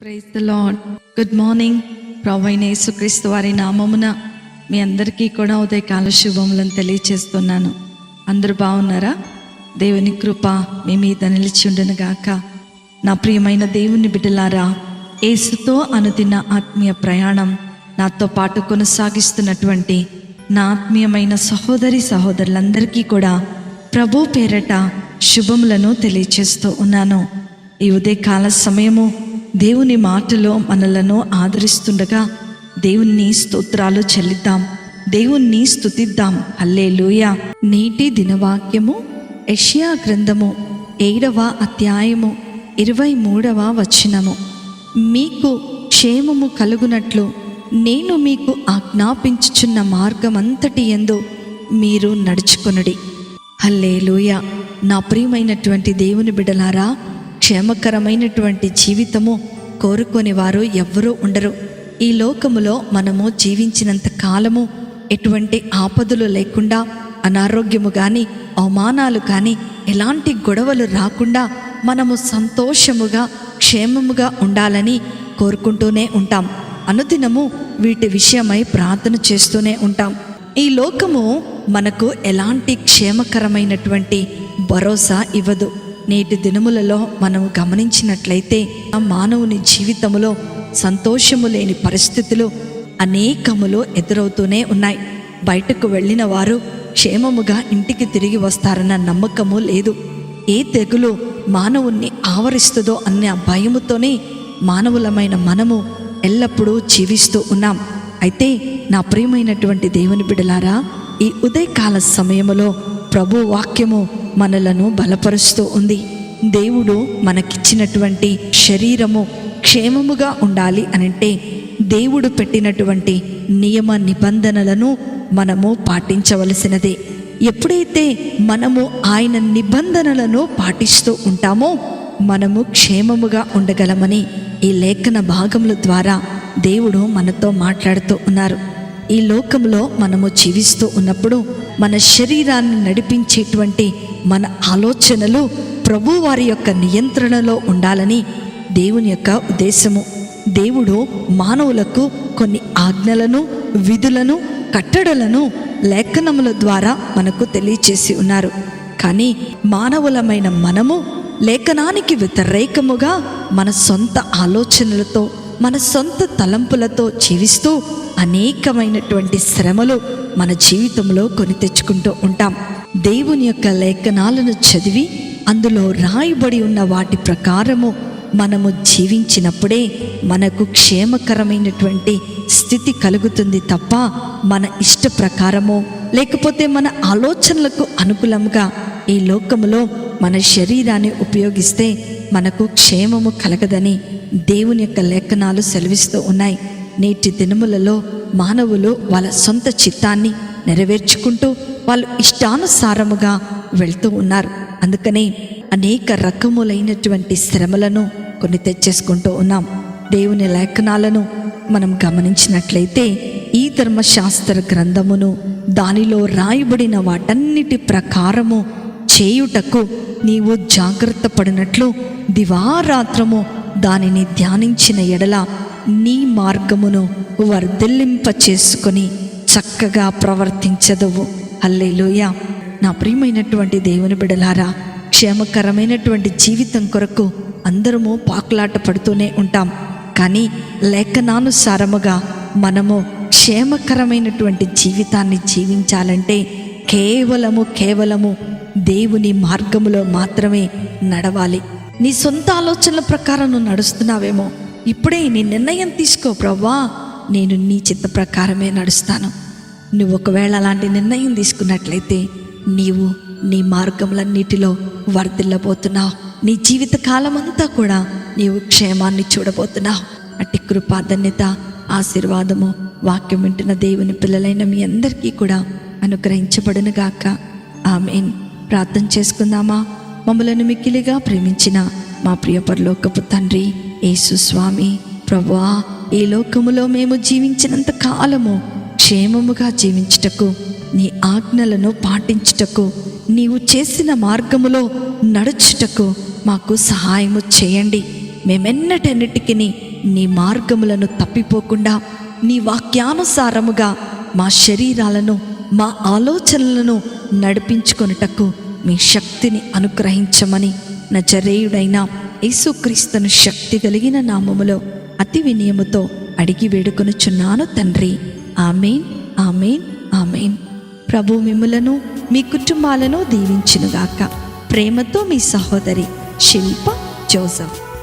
Praise the lord. Good morning. ప్రభువైన యేసుక్రీస్తు వారి నామమున మీ అందరికీ కూడా ఉదయకాల శుభములను తెలియచేస్తున్నాను. అందరూ బాగున్నారా? దేవుని కృప మీ మీద నిలిచి ఉండును గాక. నా ప్రియమైన దేవుని బిడ్డలారా, యేసుతో అనుదిన ఆత్మీయ ప్రయాణం నాతో పాటు కొనసాగిస్తున్నటువంటి నా ఆత్మీయమైన సహోదరి సహోదరులందరికీ కూడా ప్రభు పేరట శుభములను తెలియచేస్తూ ఉన్నాను. ఈ ఉదయకాల సమయము దేవుని మాటలో మనలను ఆదరిస్తుండగా దేవుని స్తోత్రాలు చెల్లిద్దాం, దేవుణ్ణి స్తుతిద్దాం. హల్లెలూయా. నేటి దినవాక్యము యెషయా గ్రంథము 7వ అధ్యాయము 23వ వచనము. మీకు క్షేమము కలుగునట్లు నేను మీకు ఆజ్ఞాపించుచున్న మార్గమంతటి యందు మీరు నడుచుకొనుడి. హల్లెలూయా. నా ప్రియమైనటువంటి దేవుని బిడ్డలారా, క్షేమకరమైనటువంటి జీవితము కోరుకొని వారు ఎవ్వరూ ఉండరు. ఈ లోకములో మనము జీవించినంత కాలము ఎటువంటి ఆపదలు లేకుండా, అనారోగ్యము కానీ అవమానాలు కానీ ఎలాంటి గొడవలు రాకుండా మనము సంతోషముగా క్షేమముగా ఉండాలని కోరుకుంటూనే ఉంటాం. అనుదినము వీటి విషయమై ప్రార్థన చేస్తూనే ఉంటాం. ఈ లోకము మనకు ఎలాంటి క్షేమకరమైనటువంటి భరోసా ఇవ్వదు. నేటి దినములలో మనము గమనించినట్లయితే ఆ మానవుని జీవితములో సంతోషము లేని పరిస్థితులు అనేకములు ఎదురవుతూనే ఉన్నాయి. బయటకు వెళ్ళిన వారు క్షేమముగా ఇంటికి తిరిగి వస్తారన్న నమ్మకము లేదు. ఏ తెగులు మానవుణ్ణి ఆవరిస్తుందో అన్న భయముతోనే మానవులమైన మనము ఎల్లప్పుడూ జీవిస్తూ ఉన్నాం. అయితే నా ప్రియమైనటువంటి దేవుని బిడ్డలారా, ఈ ఉదయకాల సమయములో ప్రభు వాక్యము మనలను బలపరుస్తూ ఉంది. దేవుడు మనకిచ్చినటువంటి శరీరము క్షేమముగా ఉండాలి అనంటే దేవుడు పెట్టినటువంటి నియమ నిబంధనలను మనము పాటించవలసినదే. ఎప్పుడైతే మనము ఆయన నిబంధనలను పాటిస్తూ ఉంటామో మనము క్షేమముగా ఉండగలమని ఈ లేఖన భాగముల ద్వారా దేవుడు మనతో మాట్లాడుతూ ఉన్నారు. ఈ లోకంలో మనము జీవిస్తూ ఉన్నప్పుడు మన శరీరాన్ని నడిపించేటువంటి మన ఆలోచనలు ప్రభు వారి యొక్క నియంత్రణలో ఉండాలని దేవుని యొక్క ఉద్దేశము. దేవుడు మానవులకు కొన్ని ఆజ్ఞలను, విధులను, కట్టడలను లేఖనముల ద్వారా మనకు తెలియచేసి ఉన్నారు. కానీ మానవులమైన మనము లేఖనానికి వ్యతిరేకముగా మన సొంత ఆలోచనలతో, మన సొంత తలంపులతో జీవిస్తూ అనేకమైనటువంటి శ్రమలు మన జీవితంలో కొని తెచ్చుకుంటూ ఉంటాం. దేవుని యొక్క లేఖనాలను చదివి అందులో రాయబడి ఉన్న వాటి ప్రకారము మనము జీవించినప్పుడే మనకు క్షేమకరమైనటువంటి స్థితి కలుగుతుంది తప్ప మన ఇష్ట ప్రకారమో లేకపోతే మన ఆలోచనలకు అనుకూలంగా ఈ లోకములో మన శరీరాన్ని ఉపయోగిస్తే మనకు క్షేమము కలగదని దేవుని యొక్క లేఖనాలు సెలవిస్తూ ఉన్నాయి. నేటి దినములలో మానవులు వాళ్ళ సొంత చిత్తాన్ని నెరవేర్చుకుంటూ వాళ్ళు ఇష్టానుసారముగా వెళ్తూ ఉన్నారు. అందుకనే అనేక రకములైనటువంటి శ్రమలను కొన్ని తెచ్చేసుకుంటూ ఉన్నాం. దేవుని లేఖనాలను మనం గమనించినట్లయితే ఈ ధర్మశాస్త్ర గ్రంథమును దానిలో రాయబడిన వాటన్నిటి ప్రకారము చేయుటకు నీవు జాగ్రత్త పడినట్లు దివారాత్రము దానిని ధ్యానించిన ఎడల నీ మార్గమును వర్ధిల్లింప చేసుకొని చక్కగా ప్రవర్తించదువు. హల్లెలూయా. నా ప్రియమైనటువంటి దేవుని బిడ్డలారా, క్షేమకరమైనటువంటి జీవితం కొరకు అందరము పాకులాట పడుతూనే ఉంటాం. కానీ లేఖనానుసారముగా మనము క్షేమకరమైనటువంటి జీవితాన్ని జీవించాలంటే కేవలము దేవుని మార్గములో మాత్రమే నడవాలి. నీ సొంత ఆలోచనల ప్రకారం నువ్వు నడుస్తున్నావేమో, ఇప్పుడే నీ నిర్ణయం తీసుకో. ప్రభువా, నేను నీ చిత్త ప్రకారమే నడుస్తాను. నువ్వు ఒకవేళ అలాంటి నిర్ణయం తీసుకున్నట్లయితే నీవు నీ మార్గములన్నిటిలో వర్ధిల్లబోతున్నావు. నీ జీవిత కాలం అంతా కూడా నీవు క్షేమాన్ని చూడబోతున్నావు. అట్టి కృపా ధన్యత, ఆశీర్వాదము వాక్యం వింటున్న దేవుని పిల్లలైన మీ అందరికీ కూడా అనుగ్రహించబడునుగాక. ఆమేన్. ప్రార్థన చేసుకుందామా? మమ్మలను మిక్కిలిగా ప్రేమించిన మా ప్రియ పరలోకపు తండ్రి యేసు స్వామి, ప్రభువా, ఈ లోకములో మేము జీవించినంత కాలము క్షేమముగా జీవించుటకు, నీ ఆజ్ఞలను పాటించుటకు, నీవు చేసిన మార్గములో నడుచుటకు మాకు సహాయము చేయండి. మేమెన్నటన్నిటికీ నీ మార్గములను తప్పిపోకుండా నీ వాక్యానుసారముగా మా శరీరాలను మా ఆలోచనలను నడిపించుకొనుటకు మీ శక్తిని అనుగ్రహించమని నజరేయుడైన యేసుక్రీస్తును శక్తి కలిగిన నామములో అతి వినయముతో అడిగి వేడుకొనుచున్నాను తండ్రి. ఆమేన్, ఆమేన్, ఆమేన్. ప్రభు మిమ్ములను మీ కుటుంబాలను దీవించునుగాక. ప్రేమతో మీ సహోదరి శిల్ప జోసెఫ్.